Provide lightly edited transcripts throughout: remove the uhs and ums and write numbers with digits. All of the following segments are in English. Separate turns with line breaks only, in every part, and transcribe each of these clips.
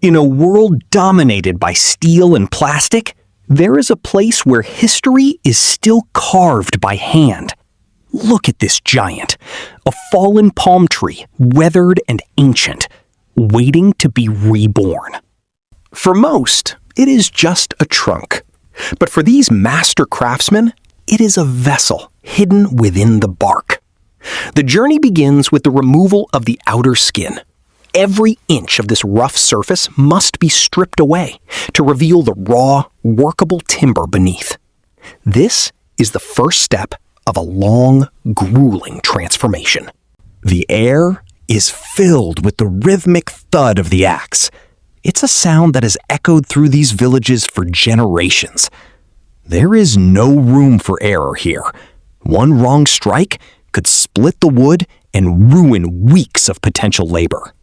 In a world dominated by steel and plastic, there is a place where history is still carved by hand. Look at this giant, a fallen palm tree, weathered and ancient, waiting to be reborn. For most, it is just a trunk. But for these master craftsmen, it is a vessel hidden within the bark. The journey begins with the removal of the outer skin. Every inch of this rough surface must be stripped away to reveal the raw, workable timber beneath. This is the first step of a long, grueling transformation. The air is filled with the rhythmic thud of the axe. It's a sound that has echoed through these villages for generations. There is no room for error here. One wrong strike could split the wood and ruin weeks of potential labor.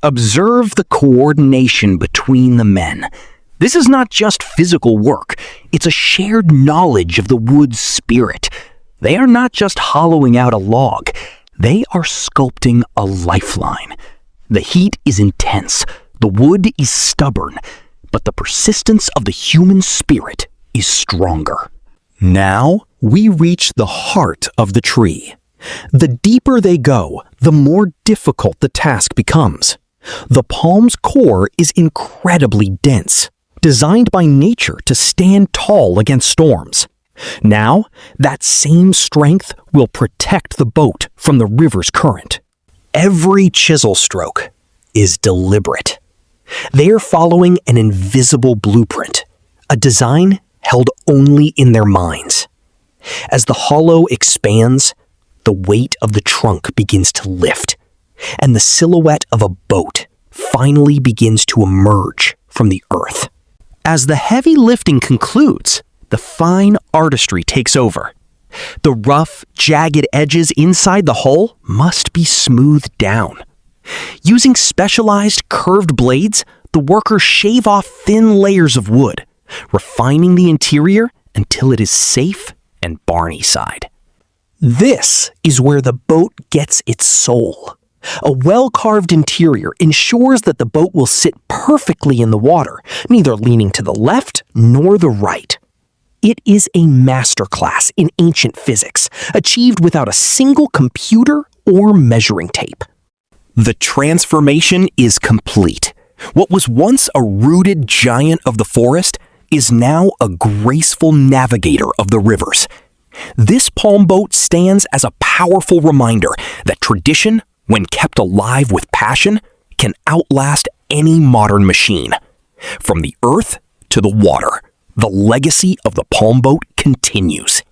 Observe the coordination between the men. This is not just physical work, it's a shared knowledge of the wood's spirit. They are not just hollowing out a log, they are sculpting a lifeline. The heat is intense, the wood is stubborn, but the persistence of the human spirit is stronger. Now we reach the heart of the tree. The deeper they go, the more difficult the task becomes. The palm's core is incredibly dense, designed by nature to stand tall against storms. Now, that same strength will protect the boat from the river's current. Every chisel stroke is deliberate. They are following an invisible blueprint, a design held only in their minds. As the hollow expands, the weight of the trunk begins to lift, and the silhouette of a boat finally begins to emerge from the earth. As the heavy lifting concludes, the fine artistry takes over. The rough, jagged edges inside the hull must be smoothed down. Using specialized curved blades, the workers shave off thin layers of wood, refining the interior until it is safe and Barney-side. This is where the boat gets its soul. A well-carved interior ensures that the boat will sit perfectly in the water, neither leaning to the left nor the right. It is a masterclass in ancient physics, achieved without a single computer or measuring tape. The transformation is complete. What was once a rooted giant of the forest is now a graceful navigator of the rivers. This palm boat stands as a powerful reminder that tradition, when kept alive with passion, can outlast any modern machine. From the earth to the water, the legacy of the palm boat continues.